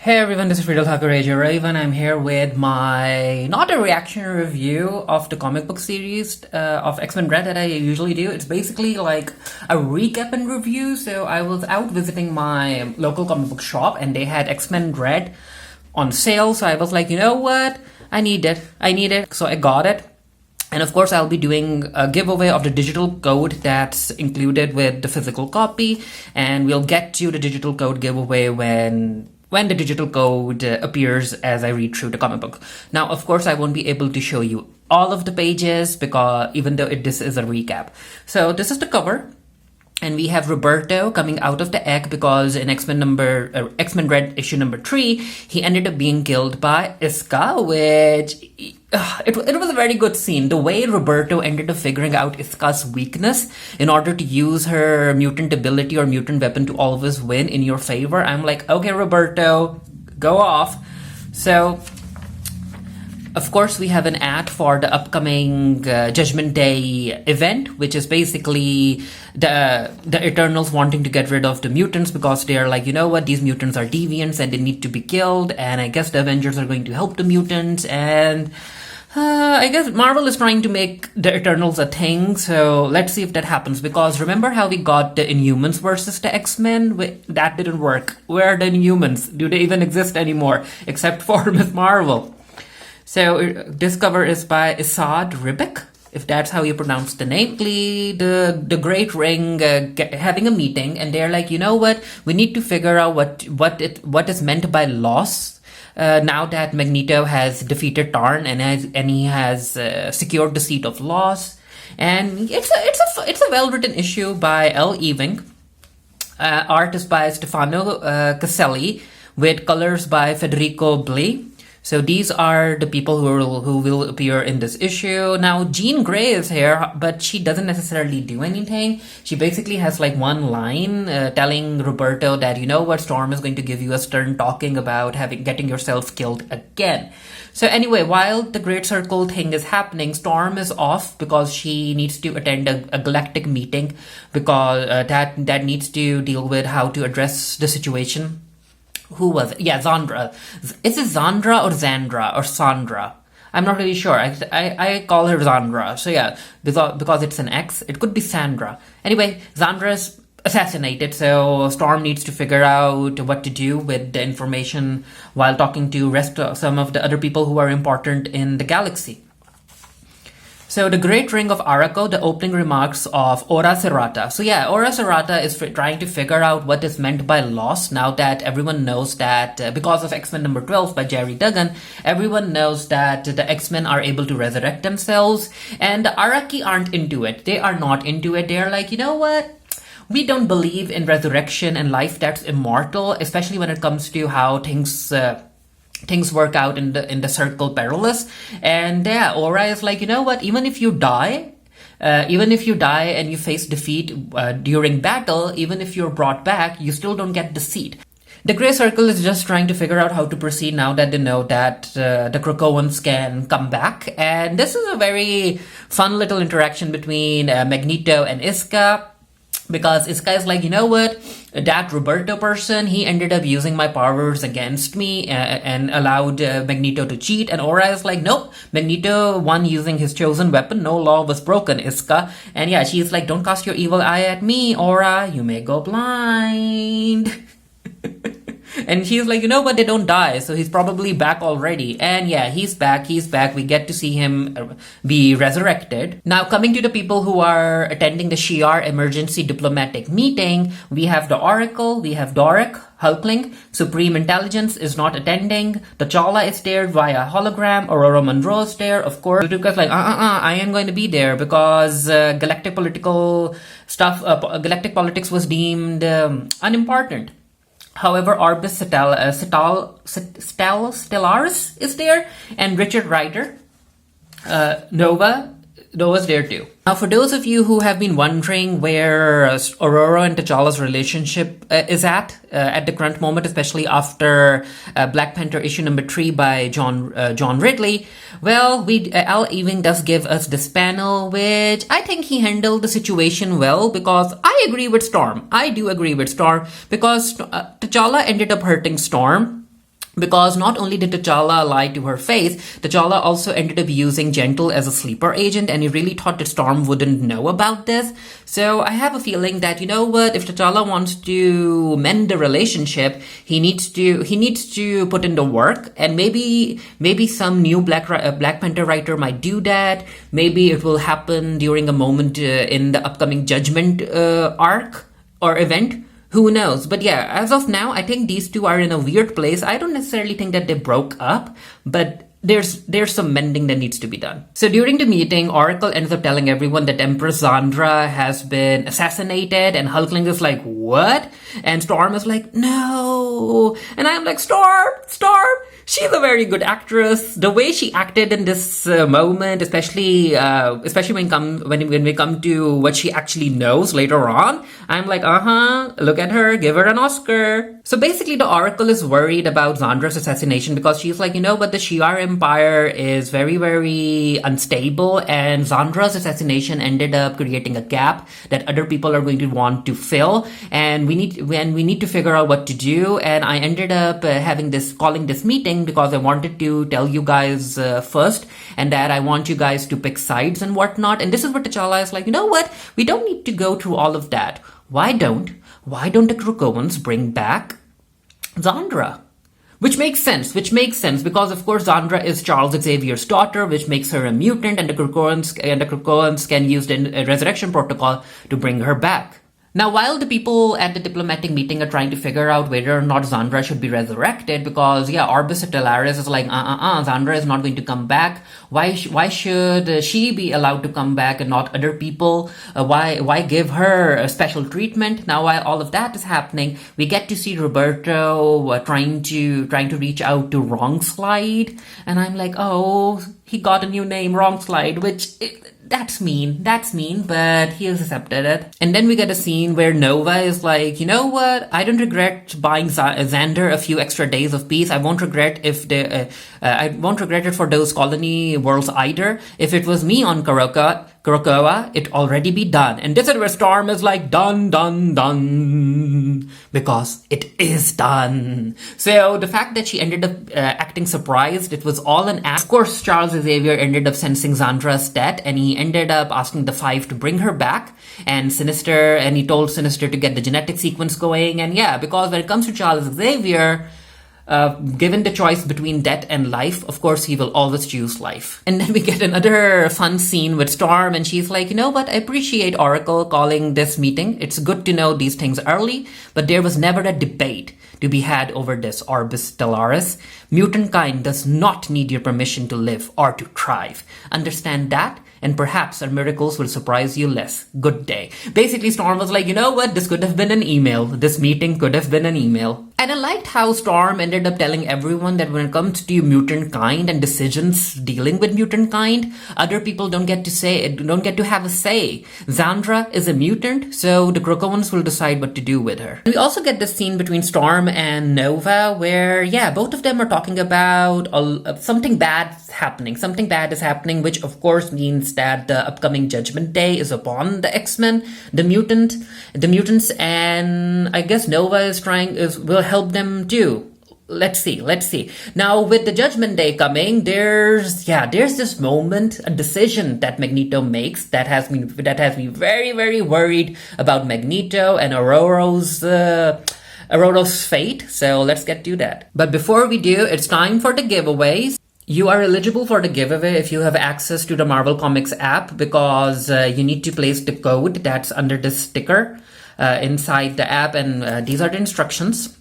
Hey everyone, this is Friedel Hakaraja Raven. I'm here with my, not a reaction review of the comic book series of X-Men Red that I usually do. It's basically like a recap and review. So I was out visiting my local comic book shop and they had X-Men Red on sale. So I was like, you know what? I need it. So I got it. And of course, I'll be doing a giveaway of the digital code that's included with the physical copy. And we'll get to the digital code giveaway when the digital code appears as I read through the comic book. Now, of course, I won't be able to show you all of the pages because even though this is a recap. So this is the cover. And we have Roberto coming out of the egg because in X-Men Red issue number 3, he ended up being killed by Iska, which it was a very good scene. The way Roberto ended up figuring out Iska's weakness in order to use her mutant ability or mutant weapon to always win in your favor. I'm like, okay, Roberto, go off. So of course, we have an ad for the upcoming Judgment Day event, which is basically the Eternals wanting to get rid of the mutants because they're like, you know what, these mutants are deviants and they need to be killed. And I guess the Avengers are going to help the mutants. And I guess Marvel is trying to make the Eternals a thing. So let's see if that happens. Because remember how we got the Inhumans versus the X-Men? That didn't work. Where are the Inhumans? Do they even exist anymore? Except for Miss Marvel. So this cover is by Isad Ribic, if that's how you pronounce the name. The Great Ring having a meeting, and they're like, you know what? We need to figure out what is meant by loss. Now that Magneto has defeated Tarn and he has secured the seat of loss, and it's a well written issue by Ewing. Art is by Stefano Caselli with colors by Federico Blei. So these are the people who will appear in this issue. Now, Jean Grey is here, but she doesn't necessarily do anything. She basically has like one line telling Roberto that, you know what, Storm is going to give you a stern talking about getting yourself killed again. So anyway, while the Great Circle thing is happening, Storm is off because she needs to attend a galactic meeting because that needs to deal with how to address the situation. Who was it? Yeah, Zandra. Is it Zandra or Zandra or Sandra? I'm not really sure. I call her Zandra. So yeah, because it's an X, it could be Sandra. Anyway, Zandra is assassinated, so Storm needs to figure out what to do with the information while talking to some of the other people who are important in the galaxy. So the Great Ring of Arakko, the opening remarks of Ora Serrata. So yeah, Ora Serrata is trying to figure out what is meant by loss now that everyone knows that because of X-Men number 12 by Jerry Duggan, everyone knows that the X-Men are able to resurrect themselves and the Araki aren't into it. They are not into it. They're like, you know what? We don't believe in resurrection and life that's immortal, especially when it comes to how things work out in the Circle Perilous. And yeah, Aura is like, you know what, even if you die and you face defeat during battle, even if you're brought back, you still don't get the seat. The Grey Circle is just trying to figure out how to proceed now that they know that the Krakoans can come back. And this is a very fun little interaction between Magneto and Iska. Because Iska is like, you know what, that Roberto person, he ended up using my powers against me and allowed Magneto to cheat. And Aura is like, nope, Magneto won using his chosen weapon. No law was broken, Iska. And yeah, she's like, don't cast your evil eye at me, Aura. You may go blind. And she's like, you know what, they don't die, so he's probably back already. And yeah, he's back. We get to see him be resurrected. Now, coming to the people who are attending the Shi'ar emergency diplomatic meeting, we have the Oracle, we have Doric, Hulkling, Supreme Intelligence is not attending, T'Challa is there via hologram, Aurora Monroe is there, of course. Luca's like, I am going to be there because galactic politics was deemed unimportant. However, Orbis Stellaris is there, and Richard Rider, Nova's there too. Now, for those of you who have been wondering where Aurora and T'Challa's relationship is at the current moment, especially after Black Panther issue number 3 by John Ridley, well, Al Ewing does give us this panel, which I think he handled the situation well, because I do agree with Storm, because T'Challa ended up hurting Storm. Because not only did T'Challa lie to her face, T'Challa also ended up using Gentle as a sleeper agent, and he really thought that Storm wouldn't know about this. So I have a feeling that, you know what, if T'Challa wants to mend the relationship, he needs to put in the work, and maybe some new Black Panther writer might do that. Maybe it will happen during a moment in the upcoming Judgment arc or event. Who knows? But yeah, as of now, I think these two are in a weird place. I don't necessarily think that they broke up, but there's some mending that needs to be done. So during the meeting, Oracle ends up telling everyone that Empress Zandra has been assassinated, and Hulkling is like, what? And Storm is like, no. And I'm like, Storm! She's a very good actress. The way she acted in this moment, especially when we come to what she actually knows later on, I'm like, look at her, give her an Oscar. So basically, the Oracle is worried about Zandra's assassination because she's like, you know, but the Shi'ar Empire is very, very unstable, and Zandra's assassination ended up creating a gap that other people are going to want to fill, and we need to figure out what to do. And I ended up calling this meeting because I wanted to tell you guys first, and that I want you guys to pick sides and whatnot. And this is what T'Challa is like, you know what? We don't need to go through all of that. Why don't the Krakoans bring back Zandra? Which makes sense because of course Zandra is Charles Xavier's daughter, which makes her a mutant, and the Krakoans can use the resurrection protocol to bring her back. Now, while the people at the diplomatic meeting are trying to figure out whether or not Zandra should be resurrected, because Orbis Stellaris is like, Zandra is not going to come back. Why should she be allowed to come back and not other people? Why give her a special treatment? Now, while all of that is happening, we get to see Roberto trying to reach out to Wrong Slide, and I'm like, oh, he got a new name, Wrong Slide, which. That's mean, but he has accepted it. And then we get a scene where Nova is like, you know what? I don't regret buying Xander a few extra days of peace. I won't regret it for those colony worlds either. If it was me on Krakoa, it already be done. And this is where Storm is like, done. Because it is done. So the fact that she ended up acting surprised, it was all an act. Of course, Charles Xavier ended up sensing Zandra's death, and he ended up asking the Five to bring her back, and he told Sinister to get the genetic sequence going. And yeah, because when it comes to Charles Xavier, given the choice between death and life, of course he will always choose life. And then we get another fun scene with Storm, and she's like, you know what, I appreciate Oracle calling this meeting. It's good to know these things early, but there was never a debate to be had over this Orbis Stellaris. Mutant kind does not need your permission to live or to thrive. Understand that? And perhaps our miracles will surprise you less. Good day. Basically, Storm was like, you know what? This could have been an email. This meeting could have been an email. And I liked how Storm ended up telling everyone that when it comes to mutant kind and decisions dealing with mutant kind, other people don't get to have a say. Zandra is a mutant, so the Krakoans will decide what to do with her. We also get this scene between Storm and Nova where, both of them are talking about something bad is happening, which of course means that the upcoming Judgment Day is upon the X-Men, the mutants, and I guess Nova will help them too. Let's see. Now, with the Judgment Day coming, there's this moment, a decision that Magneto makes that has me very, very worried about Magneto and Aurora's fate. So let's get to that. But before we do, it's time for the giveaways. You are eligible for the giveaway if you have access to the Marvel Comics app, because you need to place the code that's under the sticker inside the app, and these are the instructions.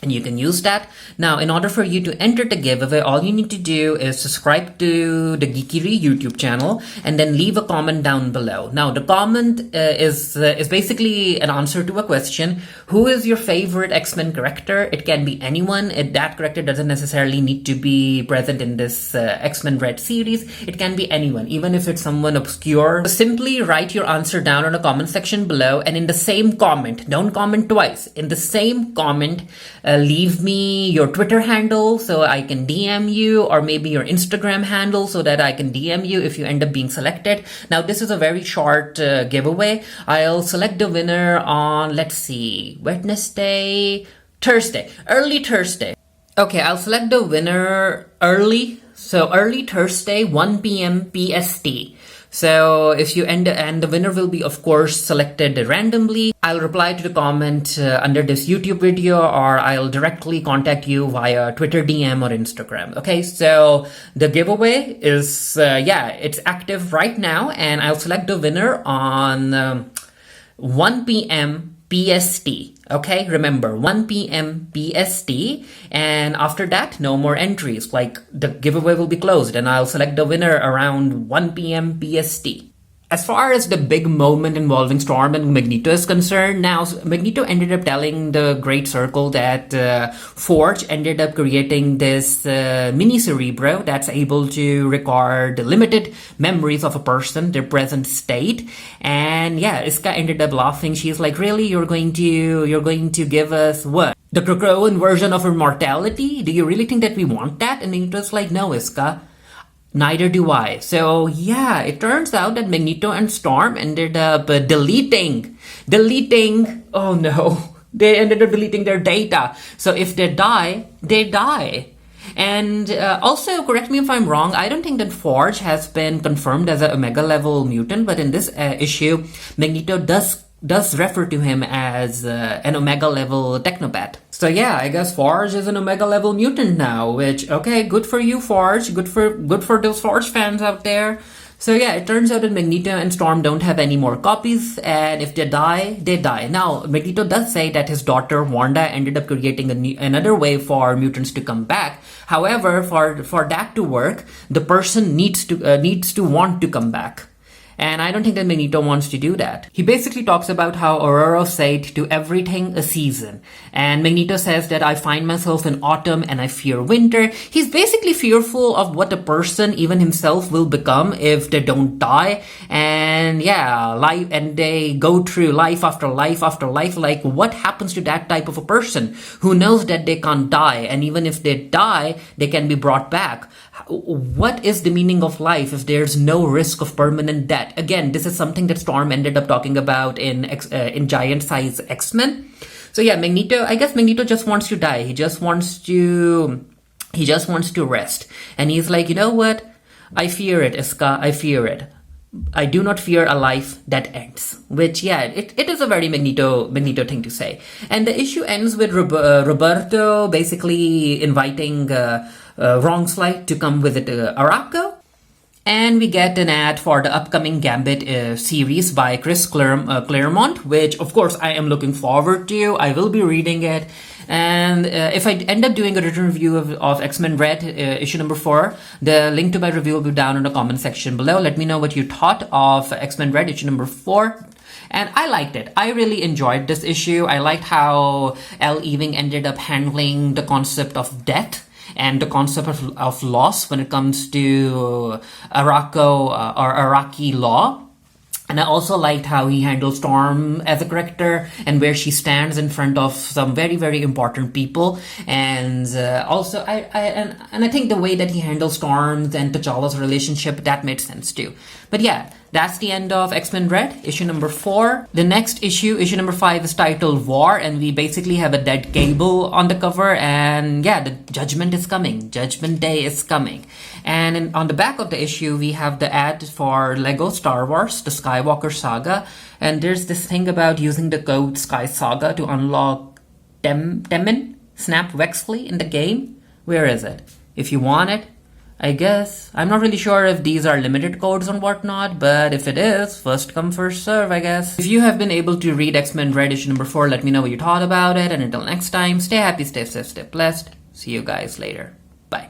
And you can use that. Now, in order for you to enter the giveaway, all you need to do is subscribe to the Geekery YouTube channel and then leave a comment down below. Now, the comment is basically an answer to a question. Who is your favorite X-Men character? It can be anyone. That character doesn't necessarily need to be present in this X-Men Red series. It can be anyone, even if it's someone obscure. So simply write your answer down on the comment section below, and in the same comment, don't comment twice, in the same comment, leave me your Twitter handle so I can DM you, or maybe your Instagram handle so that I can DM you if you end up being selected. Now, this is a very short giveaway. I'll select the winner on, let's see, early Thursday. Okay, I'll select the winner early. So early Thursday, 1 p.m. PST. So if you end and the winner will be, of course, selected randomly. I'll reply to the comment under this YouTube video, or I'll directly contact you via Twitter DM or Instagram. Okay, so the giveaway is, it's active right now, and I'll select the winner on 1 p.m. PST. Okay, remember 1 p.m. PST, and after that, no more entries. Like, the giveaway will be closed, and I'll select the winner around 1 p.m. PST. As far as the big moment involving Storm and Magneto is concerned, now Magneto ended up telling the Great Circle that Forge ended up creating this mini Cerebro that's able to record limited memories of a person, their present state. And yeah, Iska ended up laughing. She's like, "Really? You're going to give us what? The Krakoan version of immortality? Do you really think that we want that?" And Magneto's like, "No, Iska. Neither do I." So yeah, it turns out that Magneto and Storm ended up deleting. Oh no, they ended up deleting their data. So if they die, they die. And also, correct me if I'm wrong, I don't think that Forge has been confirmed as an Omega level mutant, but in this issue, Magneto does refer to him as an Omega level technopath. So yeah, I guess Forge is an Omega level mutant now, which, okay, good for you, Forge. Good for those Forge fans out there. So yeah, it turns out that Magneto and Storm don't have any more copies, and if they die, they die. Now, Magneto does say that his daughter Wanda ended up creating another way for mutants to come back. However, for that to work, the person needs to want to come back. And I don't think that Magneto wants to do that. He basically talks about how Aurora said to everything a season. And Magneto says that I find myself in autumn and I fear winter. He's basically fearful of what a person, even himself, will become if they don't die. And yeah, and they go through life after life after life. Like, what happens to that type of a person who knows that they can't die? And even if they die, they can be brought back. What is the meaning of life if there's no risk of permanent death? Again, this is something that Storm ended up talking about in Giant Size X-Men. So yeah, I guess Magneto just wants to die. He just wants to rest. And he's like, you know what? I fear it, Iska. I fear it. I do not fear a life that ends. Which, yeah, it is a very Magneto thing to say. And the issue ends with Roberto basically inviting Wrongslide to come visit Arakko. And we get an ad for the upcoming Gambit series by Chris Claremont, which, of course, I am looking forward to. I will be reading it. And if I end up doing a written review of X-Men Red issue number 4, the link to my review will be down in the comment section below. Let me know what you thought of X-Men Red issue number 4. And I liked it. I really enjoyed this issue. I liked how Ewing ended up handling the concept of death and the concept of loss when it comes to Arakko or Araki law. And I also liked how he handled Storm as a character and where she stands in front of some very, very important people. And also, I think the way that he handled Storm's and T'Challa's relationship, that made sense too. But yeah, that's the end of X-Men Red, issue number 4. The next issue number 5, is titled War, and we basically have a dead Cable on the cover, and yeah, the Judgment is coming. Judgment Day is coming. And on the back of the issue, we have the ad for Lego Star Wars, the Skywalker Saga, and there's this thing about using the code Sky Saga to unlock Temin, Snap Wexley in the game. Where is it? If you want it, I guess. I'm not really sure if these are limited codes and whatnot, but if it is, first come, first serve, I guess. If you have been able to read X-Men Red issue number 4, let me know what you thought about it, and until next time, stay happy, stay safe, stay blessed. See you guys later. Bye.